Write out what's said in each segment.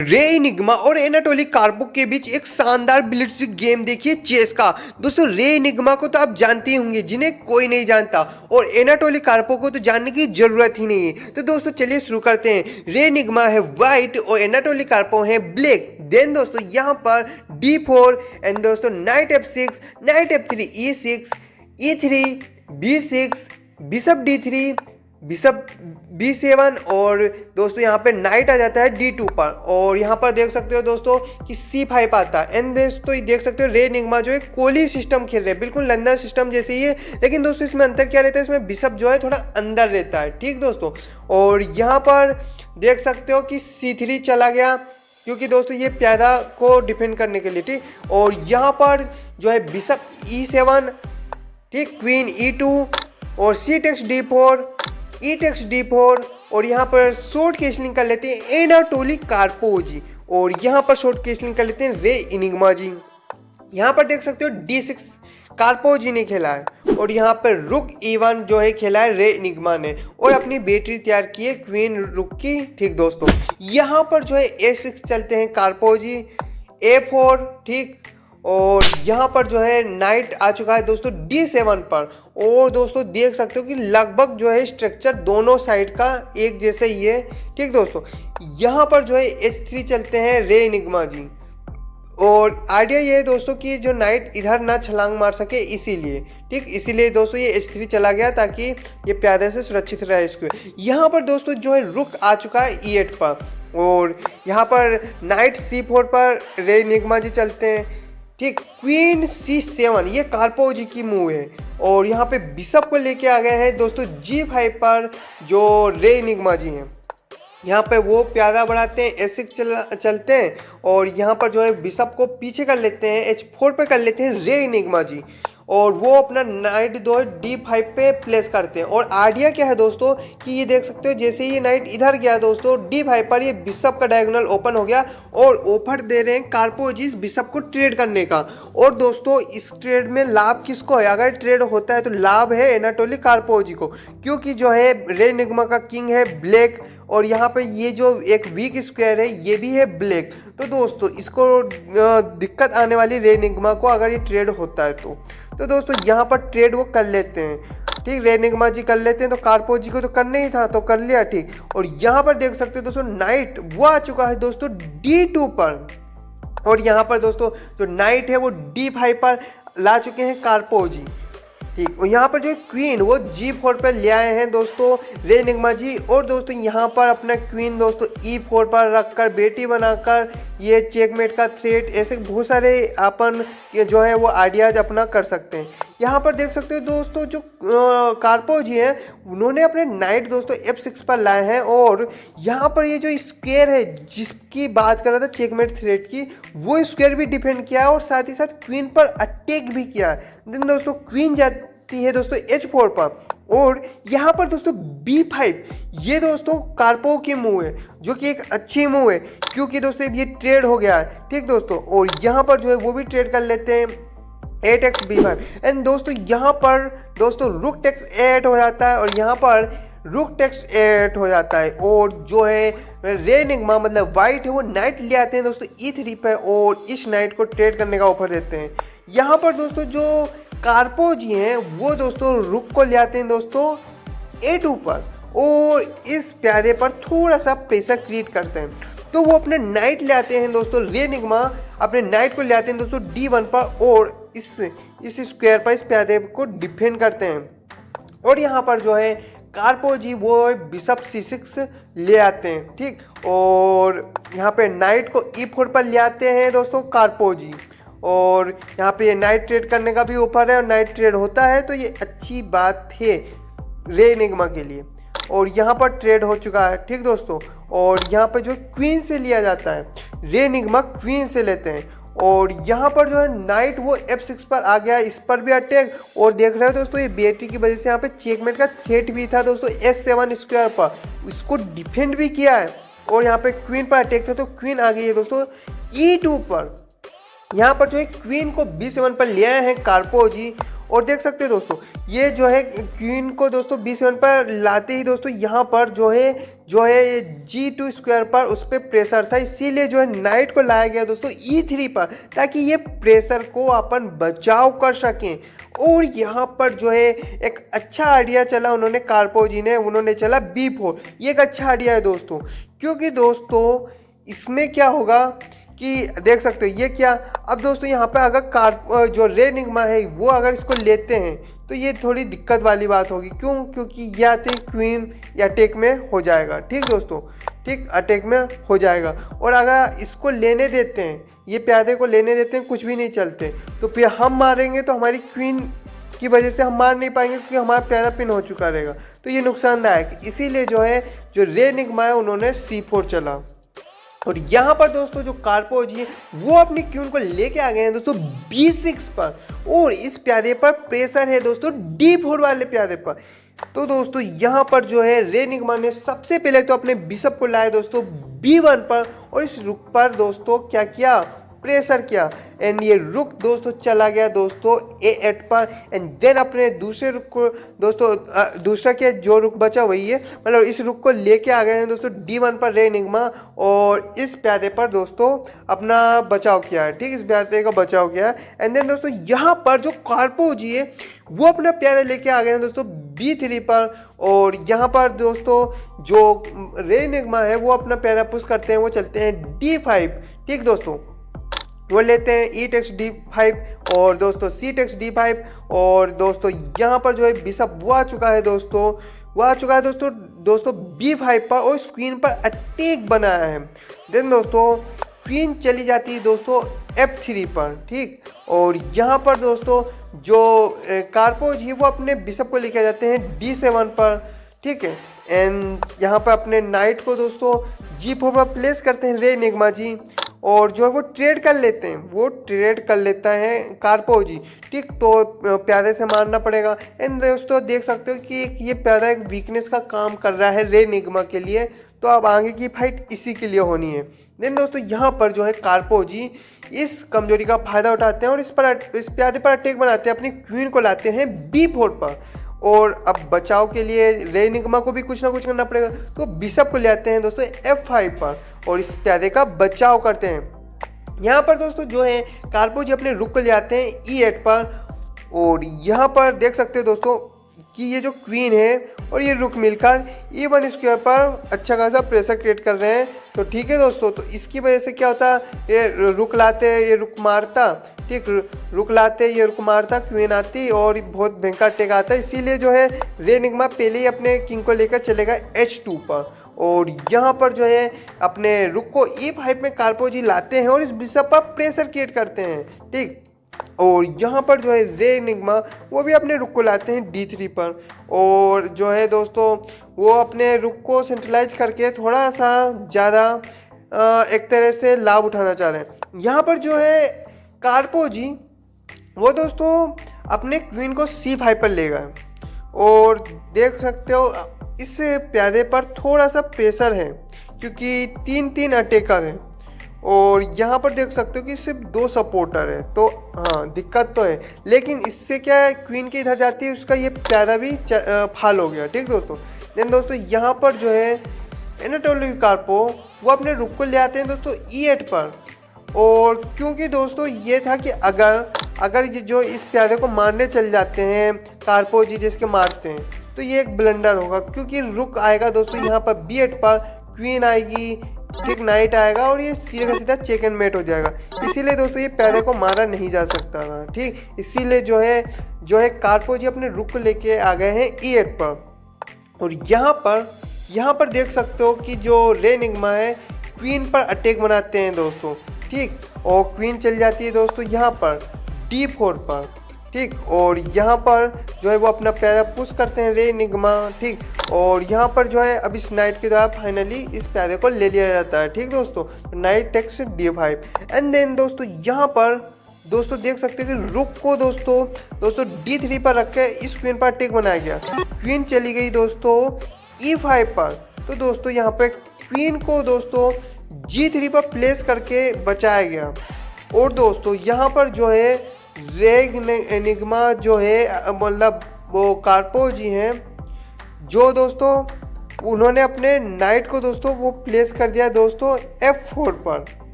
रे इनिग्मा और एनाटोली कार्पो के बीच एक शानदार ब्लिट्ज गेम देखिए चेस का। दोस्तों रे इनिग्मा को तो आप जानते ही होंगे, जिन्हें कोई नहीं जानता, और एनाटोली कार्पो को तो जानने की जरूरत ही नहीं है। तो दोस्तों चलिए शुरू करते हैं। रे इनिग्मा है व्हाइट और एनाटोली कार्पो है ब्लैक। देन दोस्तों यहाँ पर D4 एंड दोस्तों night F6, night F3, E6, E3, B6, bishop D3, bishop B7 और दोस्तों यहाँ पे नाइट आ जाता है D2 पर। और यहाँ पर देख सकते हो दोस्तों कि C5 आता है। एंड दोस्तों ये देख सकते हो रे इनिग्मा जो है कोहली सिस्टम खेल रहे हैं, बिल्कुल लंदन सिस्टम जैसे ही है, लेकिन दोस्तों इसमें अंतर क्या रहता है, इसमें बिशप जो है थोड़ा अंदर रहता है। ठीक दोस्तों, और यहाँ पर देख सकते हो कि C3 चला गया, क्योंकि दोस्तों ये प्यादा को डिफेंड करने के लिए। ठीक, और यहाँ पर जो है बिशप E7, ठीक, क्वीन E2 और C takes D4, E takes D4, और यहाँ पर शॉर्ट केसलिंग कर लेते हैं एनाटोली कार्पो जी, और यहाँ पर शॉर्ट केसलिंग कर लेते हैं रे इनिग्मा जी। यहाँ पर देख सकते हो D6 कार्पो जी ने खेला है, और यहाँ पर रुक E1 जो है खेला है रे इनिग्मा ने, और अपनी बैटरी तैयार की है क्वीन रुक की। ठीक दोस्तों, यहाँ पर जो है A6 चलते हैं कार्पो जी, A4, ठीक, और यहाँ पर जो है नाइट आ चुका है दोस्तों D7 पर। और दोस्तों देख सकते हो कि लगभग जो है स्ट्रक्चर दोनों साइड का एक जैसे ही है। ठीक दोस्तों, यहाँ पर जो है H3 चलते हैं रे इनिग्मा जी, और आइडिया ये है दोस्तों कि जो नाइट इधर ना छलांग मार सके, इसीलिए। ठीक, इसीलिए दोस्तों ये H3 चला गया ताकि ये प्यादे से सुरक्षित रहे इसको। यहाँ पर दोस्तों जो है रुक आ चुका है E8 पर, और यहाँ पर नाइट C4 पर रे इनिग्मा जी चलते हैं। ठीक, क्वीन C7 ये कार्पो जी की मूव है, और यहाँ पे बिशप को लेके आ गए हैं दोस्तों G5 पर जो रे इनिग्मा जी हैं। यहाँ पे वो प्यादा बढ़ाते हैं, S6 चलते हैं, और यहाँ पर जो है बिशप को पीछे कर लेते हैं, H4 पे कर लेते हैं रे इनिग्मा जी, और वो अपना नाइट जो है D5 पे प्लेस करते हैं। और आइडिया क्या है दोस्तों कि ये देख सकते हो जैसे ही ये नाइट इधर गया दोस्तों D5 पर, ये बिशप का डायगोनल ओपन हो गया, और ऑफर दे रहे हैं कार्पो जी इस बिशप को ट्रेड करने का। और दोस्तों इस ट्रेड में लाभ किसको है? अगर ट्रेड होता है तो लाभ है एनाटोली कार्पो जी को, क्योंकि जो है रे इनिग्मा का किंग है ब्लैक, और यहाँ पे ये जो एक वीक स्क्वायर है ये भी है ब्लैक। तो दोस्तों इसको दिक्कत आने वाली रे इनिग्मा को अगर ये ट्रेड होता है तो दोस्तों यहाँ पर ट्रेड वो कर लेते हैं। ठीक, रे इनिग्मा जी कर लेते हैं, तो कार्पो जी को तो करना ही था तो कर लिया। ठीक, और यहाँ पर देख सकते हो दोस्तों नाइट वो आ चुका है दोस्तों D2 पर, और यहाँ पर दोस्तों जो नाइट है वो D5 पर ला चुके हैं कार्पो जी। ठीक, और यहाँ पर जो क्वीन वो G4 पर ले आए हैं दोस्तों रे इनिग्मा जी, और दोस्तों यहाँ पर अपना क्वीन दोस्तों E4 पर रखकर बेटी बनाकर ये चेकमेट का थ्रेट, ऐसे बहुत सारे अपन जो है वो आइडियाज अपना कर सकते हैं। यहाँ पर देख सकते हो दोस्तों जो कार्पो जी हैं उन्होंने अपने नाइट दोस्तों F6 पर लाए हैं, और यहाँ पर ये जो स्क्वायर है जिसकी बात कर रहा था चेकमेट थ्रेट की, वो स्क्वायर भी डिफेंड किया है, और साथ ही साथ क्वीन पर अटैक भी किया है। देन दोस्तों क्वीन जाती है दोस्तों H4 पर, और यहाँ पर दोस्तों B5 ये दोस्तों कार्पो की मूव है, जो कि एक अच्छी मूव है, क्योंकि दोस्तों ये ट्रेड हो गया है। ठीक दोस्तों, और यहाँ पर जो है वो भी ट्रेड कर लेते हैं A टेक्स B5, एंड दोस्तों यहाँ पर दोस्तों रुक टेक्स A8 हो जाता है, और यहाँ पर रुक टेक्स A8 हो जाता है, और जो है रे इनिग्मा मतलब वाइट है वो नाइट ले आते हैं दोस्तों E3 पे, और इस नाइट को ट्रेड करने का ऑफर देते हैं। यहाँ पर दोस्तों जो कार्पो जी हैं वो दोस्तों रुक को ले आते हैं दोस्तों A2 पर, और इस प्यादे पर थोड़ा सा प्रेशर क्रिएट करते हैं, तो वो अपने नाइट ले आते हैं दोस्तों रे इनिग्मा अपने नाइट को ले आते हैं दोस्तों D1 पर, और इस स्क्वायर पर इस प्यादे को डिफेंड करते हैं। और यहाँ पर जो है कार्पो जी वो बिशप C6 ले आते हैं। ठीक, और यहाँ पे नाइट को E4 पर ले आते हैं दोस्तों कार्पो जी, और यहाँ पे ये नाइट ट्रेड करने का भी ऑफर है, और नाइट ट्रेड होता है तो ये अच्छी बात है रे इनिग्मा के लिए, और यहाँ पर ट्रेड हो चुका है। ठीक दोस्तों, और यहाँ पर जो क्वीन से लिया जाता है, रे इनिग्मा क्वीन से लेते हैं, और यहाँ पर जो है नाइट वो F6 पर आ गया, इस पर भी अटैक, और देख रहे हो दोस्तों ये बेटी की वजह से यहाँ पे चेकमेट का थ्रेट भी था दोस्तों S7 स्क्वायर पर, इसको डिफेंड भी किया है, और यहाँ पे क्वीन पर अटैक था तो क्वीन आ गई है दोस्तों E2 पर। यहाँ पर जो है क्वीन को B7 पर ले आए हैं कार्पो जी, और देख सकते हैं दोस्तों ये जो है क्वीन को दोस्तों B7 पर लाते ही दोस्तों यहाँ पर जो है जो है ये G2 स्क्वायर पर उस पर प्रेशर था, इसीलिए जो है नाइट को लाया गया दोस्तों E3 पर, ताकि ये प्रेशर को अपन बचाव कर सकें। और यहाँ पर जो है एक अच्छा आइडिया चला उन्होंने, कार्पो जी ने, उन्होंने चला B4। ये एक अच्छा आइडिया है दोस्तों, क्योंकि दोस्तों इसमें क्या होगा कि देख सकते हो ये क्या, अब दोस्तों यहाँ पे अगर जो रे निग्मा है वो अगर इसको लेते हैं तो ये थोड़ी दिक्कत वाली बात होगी। क्यों? क्योंकि या तो क्वीन या अटैक में हो जाएगा, ठीक दोस्तों, ठीक अटैक में हो जाएगा। और अगर इसको लेने देते हैं, ये प्यादे को लेने देते हैं, कुछ भी नहीं चलते, तो फिर हम मारेंगे तो हमारी क्वीन की वजह से हम मार नहीं पाएंगे, क्योंकि हमारा प्यादा पिन हो चुका रहेगा, तो ये नुकसानदायक। इसीलिए जो है जो रे निग्मा है उन्होंने C4 चला। और यहाँ पर दोस्तों जो कार्पो जी है वो अपनी क्वीन को लेके आ गए हैं दोस्तों B6 पर, और इस प्यादे पर प्रेशर है दोस्तों D4 वाले प्यादे पर। तो दोस्तों यहाँ पर जो है रे निग्मा ने सबसे पहले तो अपने बिशप को लाया दोस्तों B1 पर, और इस रुक पर दोस्तों क्या किया, प्रेशर किया, एंड ये रुक दोस्तों चला गया दोस्तों A8 पर। एंड देन अपने दूसरे रुक को दोस्तों दूसरा क्या जो रुक बचा वही है, मतलब इस रुक को लेके आ गए हैं दोस्तों D1 पर रे निग्मा, और इस प्यादे पर दोस्तों अपना बचाव किया है, ठीक, इस प्यादे का बचाव किया है। एंड देन दोस्तों यहाँ पर जो कार्पो जी है वो अपना प्यादा लेके आ गए हैं दोस्तों B3 पर, और यहाँ पर दोस्तों जो रे निग्मा है वो अपना प्यादा पुश करते हैं, वो चलते हैं D5, ठीक दोस्तों, वो लेते हैं E टेक्स D5 और दोस्तों C टेक्स D5। और दोस्तों यहाँ पर जो है बिशप वो आ चुका है दोस्तों, वो आ चुका है दोस्तों B5 पर, और स्क्रीन पर अटैक बनाया है। देन दोस्तों क्वीन चली जाती है दोस्तों F3 पर, ठीक। और यहाँ पर दोस्तों जो कार्पो जी वो अपने बिशप को लेके जाते हैं D7 पर, ठीक है। एंड यहाँ पर अपने नाइट को दोस्तों G4 पर प्लेस करते हैं रे निग्मा जी, और जो है वो ट्रेड कर लेते हैं, वो ट्रेड कर लेता है कार्पो जी, ठीक। तो प्यादे से मारना पड़ेगा। एंड दोस्तों देख सकते हो कि ये प्यादा एक वीकनेस का काम कर रहा है रे निग्मा के लिए, तो अब आगे की फाइट इसी के लिए होनी है। देन दोस्तों यहाँ पर जो है कार्पो जी इस कमजोरी का फायदा उठाते हैं और इस प्यादे पर अटैक बनाते हैं, अपनी क्वीन को लाते हैं B4 पर। और अब बचाव के लिए रे निग्मा को भी कुछ ना कुछ करना पड़ेगा, तो बिशप को ले आते हैं दोस्तों F5 पर, और इस प्यादे का बचाव करते हैं। यहाँ पर दोस्तों जो है कार्पो जी अपने रुक को ले आते हैं E8 पर, और यहाँ पर देख सकते हो दोस्तों कि ये जो क्वीन है और ये रुक मिलकर E1 स्क्वायर पर अच्छा खासा प्रेशर क्रिएट कर रहे हैं। तो ठीक है दोस्तों, तो इसकी वजह से क्या होता, ये रुक लाते ये रुक मारता, ठीक, रुक लाते ये रुक मारता, क्वीन आती और बहुत भयंकर अटैक आता है। इसीलिए जो है रे निग्मा पहले ही अपने किंग को लेकर चलेगा H2 पर, और यहाँ पर जो है अपने रुक को E5 में कार्पो जी लाते हैं और इस बिशप पर प्रेशर क्रिएट करते हैं, ठीक। और यहाँ पर जो है रे निग्मा वो भी अपने रुक को लाते हैं D3 पर, और जो है दोस्तों वो अपने रुक को सेंट्रलाइज करके थोड़ा सा ज़्यादा एक तरह से लाभ उठाना चाह रहे हैं। यहाँ पर जो है कार्पो जी वो दोस्तों अपने क्वीन को C5 पर ले गए, और देख सकते हो इस प्यादे पर थोड़ा सा प्रेशर है क्योंकि 3-3 अटैकर हैं, और यहाँ पर देख सकते हो कि सिर्फ 2 सपोर्टर है, तो हाँ दिक्कत तो है। लेकिन इससे क्या है, क्वीन के इधर जाती है उसका ये प्यादा भी फाल हो गया, ठीक दोस्तों। देन दोस्तों यहाँ पर जो है एनाटोली कार्पो वो अपने रुक को ले आते हैं दोस्तों E8 पर, और क्योंकि दोस्तों ये था कि अगर ये जो इस प्यादे को मारने चल जाते हैं कार्पो जी जिसके मारते हैं, तो ये एक ब्लंडर होगा, क्योंकि रुक आएगा दोस्तों यहाँ पर B8 पर, क्वीन आएगी, ठीक, नाइट आएगा, और ये सीधे का सीधा चेक एंड मेट हो जाएगा। इसीलिए दोस्तों ये प्यादे को मारा नहीं जा सकता था, ठीक। इसीलिए जो है कार्पो जी अपने रुक को लेके आ गए हैं E8 पर। और यहाँ पर देख सकते हो कि जो रे निग्मा है क्वीन पर अटैक बनाते हैं दोस्तों, ठीक, और क्वीन चल जाती है दोस्तों यहाँ पर D4 पर, ठीक। और यहाँ पर जो है वो अपना प्यादा पुश करते हैं रे निग्मा, ठीक। और यहाँ पर जो है अब इस नाइट के द्वारा फाइनली इस प्यादे को ले लिया जाता है, ठीक दोस्तों। Knight takes D5। And then दोस्तों यहाँ पर दोस्तों देख सकते हैं कि रुक को दोस्तों D3 पर रख के इस क्वीन पर अटैक बनाया गया। क्वीन चली गई दोस्तों E5 पर, तो दोस्तों यहाँ पे क्वीन को दोस्तों G3 पर प्लेस करके बचाया गया। और दोस्तों यहाँ पर जो है रे निग्मा जो है मतलब वो कार्पो जी हैं जो दोस्तों उन्होंने अपने नाइट को दोस्तों वो प्लेस कर दिया दोस्तों F4 पर,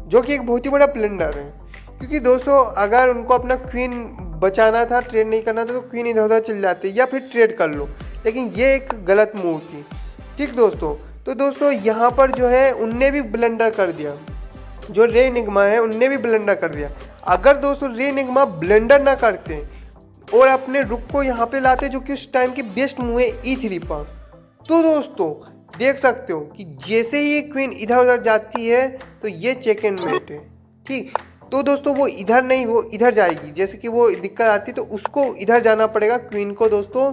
जो कि एक बहुत ही बड़ा ब्लंडर है। क्योंकि दोस्तों अगर उनको अपना क्वीन बचाना था, ट्रेड नहीं करना था, तो क्वीन इधर उधर चल जाते या फिर ट्रेड कर लो, लेकिन ये एक गलत मूव थी। ठीक दोस्तों, तो दोस्तों यहाँ पर जो है उनने भी ब्लंडर कर दिया, जो रे एनिग्मा है उनने भी ब्लंडर कर दिया। अगर दोस्तों रे एनिग्मा ब्लंडर ना करते और अपने रुक को यहाँ पे लाते, जो कि उस टाइम की बेस्ट मूव है E3 पर, तो दोस्तों देख सकते हो कि जैसे ही ये क्वीन इधर उधर जाती है तो ये चेक एंड मेट है। ठीक, तो दोस्तों वो इधर नहीं, वो इधर जाएगी। जैसे कि वो दिक्कत आती तो उसको इधर जाना पड़ेगा क्वीन को दोस्तों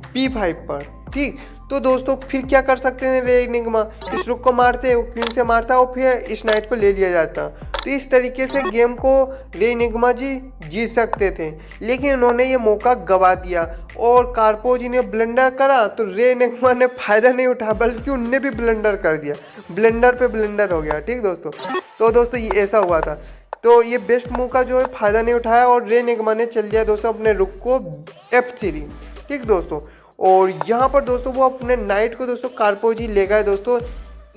B5 पर। ठीक, तो दोस्तों फिर क्या कर सकते हैं रे एनिग्मा, इस रुक को मारते, वो क्वीन से मारता और फिर इस नाइट को ले लिया जाता। तो इस तरीके से गेम को रे एनिग्मा जी जीत सकते थे, लेकिन उन्होंने ये मौका गवा दिया और कार्पो जी ने ब्लंडर करा तो रे एनिग्मा ने फ़ायदा नहीं उठा, बल्कि उनने भी ब्लंडर कर दिया, ब्लंडर पे ब्लंडर हो गया। ठीक दोस्तों, तो दोस्तों ये ऐसा हुआ था। तो ये बेस्ट मूव का जो है फ़ायदा नहीं उठाया और रे एनिग्मा ने चल दिया दोस्तों अपने रुक को F3। ठीक दोस्तों, और यहाँ पर दोस्तों वो अपने नाइट को दोस्तों कार्पो जी ले गए दोस्तों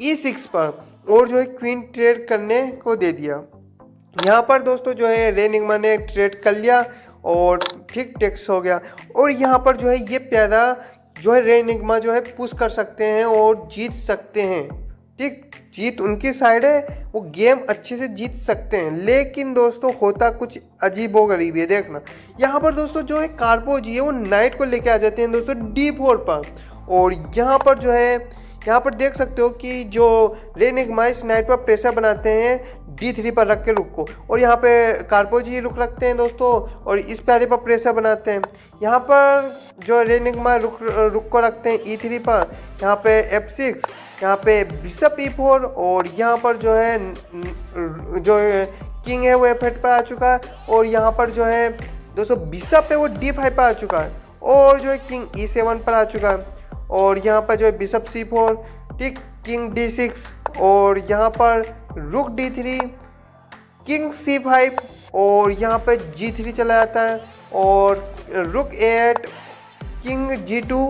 E6 पर और जो है क्वीन ट्रेड करने को दे दिया। यहाँ पर दोस्तों जो है रे एनिग्मा ने ट्रेड कर लिया और ठीक टेक्स हो गया। और यहाँ पर जो है ये प्यादा जो है रे एनिग्मा जो है पुश कर सकते हैं और जीत सकते हैं। ठीक, जीत उनकी साइड है, वो गेम अच्छे से जीत सकते हैं। लेकिन दोस्तों होता कुछ अजीब व गरीब है। देखना यहाँ पर दोस्तों जो है कार्पो जी है वो नाइट को लेके आ जाते हैं दोस्तों D4 पर, और यहाँ पर जो है यहाँ पर देख सकते हो कि जो रे एनिग्मा इस नाइट पर प्रेशर बनाते हैं D3 पर रख के रुक को, और यहाँ पे कार्पो जी रुक रखते हैं दोस्तों और इस प्यादे पर प्रेशर बनाते हैं। यहाँ पर जो रे एनिग्मा रुक को रखते हैं E3 पर, यहाँ पे F6, यहाँ पे बिशप E4, और यहाँ पर जो है किंग है वो F8 पर आ चुका है, और यहाँ पर जो है दोस्तों बिशप है वो D5 पर आ चुका है, और जो है किंग E7 पर आ चुका है, और यहाँ पर जो है बिशप C4, ठीक, किंग D6, और यहाँ पर रुक D3, किंग C5, और यहाँ पे G3 चला जाता है, और रुक A8, किंग G2,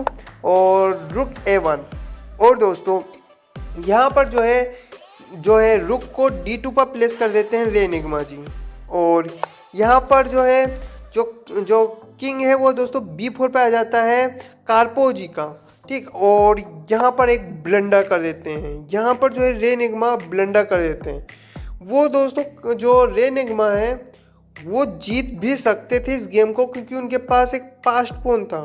और रुक A1। और दोस्तों यहाँ पर जो है रुक को D2 पर प्लेस कर देते हैं रे एनिग्मा जी, और यहाँ पर जो है जो किंग है वो दोस्तों B4 पे आ जाता है कार्पो जी का। ठीक, और यहाँ पर एक ब्लंडर कर देते हैं, यहाँ पर जो है रे एनिग्मा ब्लंडर कर देते हैं। वो दोस्तों जो रे एनिग्मा है वो जीत भी सकते थे इस गेम को, क्योंकि उनके पास एक पास्ट पोन था,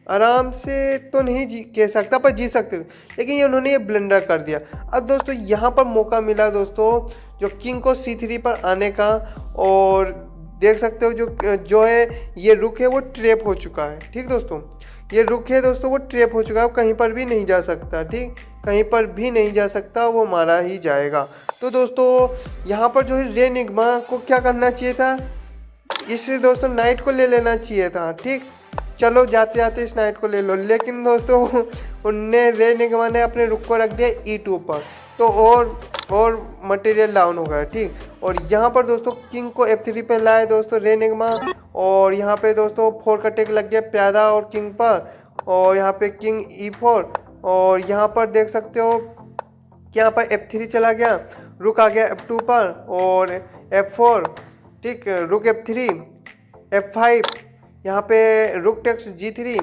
आराम से तो नहीं कह सकता पर जीत सकते थे, लेकिन ये उन्होंने ये ब्लंडर कर दिया। अब दोस्तों यहाँ पर मौका मिला दोस्तों जो किंग को C3 पर आने का, और देख सकते हो जो है ये रुक है वो ट्रैप हो चुका है। ठीक दोस्तों, ये रुक है दोस्तों वो ट्रैप हो चुका है, कहीं पर भी नहीं जा सकता। ठीक, कहीं पर भी नहीं जा सकता, वो मारा ही जाएगा। तो दोस्तों यहाँ पर जो है रे एनिग्मा को क्या करना चाहिए था, इसलिए दोस्तों नाइट को ले लेना चाहिए था। ठीक, चलो जाते जाते इस नाइट को ले लो, लेकिन दोस्तों उनने रे एनिग्मा ने अपने रुक को रख दिया E2 पर, तो और मटेरियल डाउन हो गया। ठीक, और यहाँ पर दोस्तों किंग को F3 पे लाए दोस्तों रे एनिग्मा, और यहाँ पे दोस्तों 4 का टेक लग गया प्यादा और किंग पर, और यहाँ पे किंग E4, और यहाँ पर देख सकते हो कि यहाँ पर F3 चला गया, रुक आ गया F2 पर और F4। ठीक, रुक F3, F5, यहाँ पे rook takes G3,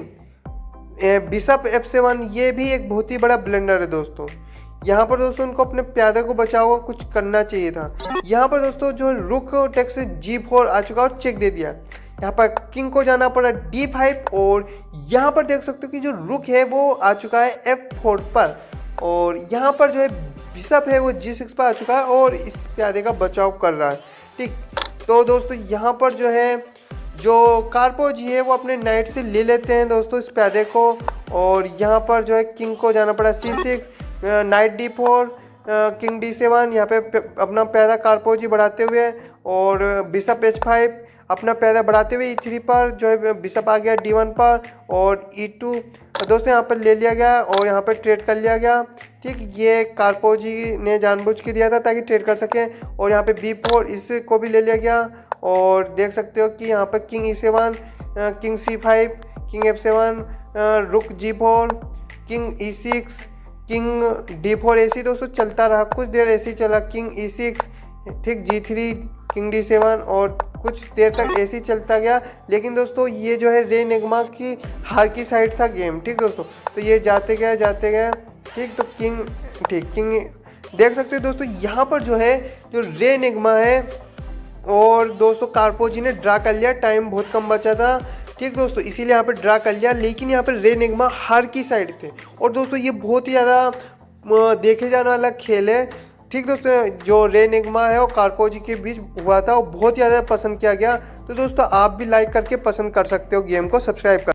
bishop F7, ये भी एक बहुत ही बड़ा ब्लंडर है दोस्तों। यहाँ पर दोस्तों उनको अपने प्यादे को बचाओ कुछ करना चाहिए था। यहाँ पर दोस्तों जो रुक टेक्स G4 आ चुका और चेक दे दिया। यहाँ पर किंग को जाना पड़ा D5, और यहाँ पर देख सकते हो कि जो रुक है वो आ चुका है F4 पर, और यहाँ पर जो है बिशप है वो G6 पर आ चुका है और इस प्यादे का बचाव कर रहा है। ठीक, तो दोस्तों यहाँ पर जो है जो कार्पो जी है वो अपने नाइट से ले लेते हैं दोस्तों इस प्यादे को, और यहाँ पर जो है किंग को जाना पड़ा C6, night D4, king D7, यहाँ पे अपना प्यादा कार्पो जी बढ़ाते हुए, और बिशप H5 अपना प्यादा बढ़ाते हुए E3 पर जो है बिशप आ गया D1 पर, और E2 दोस्तों यहाँ पर ले लिया गया और यहाँ पर ट्रेड कर लिया गया। ठीक, ये कार्पो जी ने जानबूझ के दिया था ताकि ट्रेड कर सकें, और यहाँ पे B4 इसको भी ले लिया गया, और देख सकते हो कि यहाँ पर king E7, king C5, king F7, रुक G4, king E6, king D4 ऐसे दोस्तों चलता रहा, कुछ देर ऐसे ही चला, किंग E6, ठीक, G3, किंग D7 और कुछ देर तक ऐसे ही चलता गया। लेकिन दोस्तों ये जो है रे निगमा की हार की साइड था गेम, ठीक दोस्तों। तो ये जाते गए, ठीक, तो किंग देख सकते हो दोस्तों यहाँ पर जो है जो रे निगमा है और दोस्तों कार्पो जी ने ड्रा कर लिया, टाइम बहुत कम बचा था, ठीक दोस्तों, इसीलिए यहाँ पर ड्रा कर लिया। लेकिन यहाँ पर रे निगमा हार की साइड थे और दोस्तों ये बहुत ही ज़्यादा देखे जाने वाला खेल है, ठीक दोस्तों। जो रे निगमा है और कार्पो जी के बीच हुआ था वो बहुत ज़्यादा पसंद किया गया। तो दोस्तों आप भी लाइक करके पसंद कर सकते हो गेम को, सब्सक्राइब कर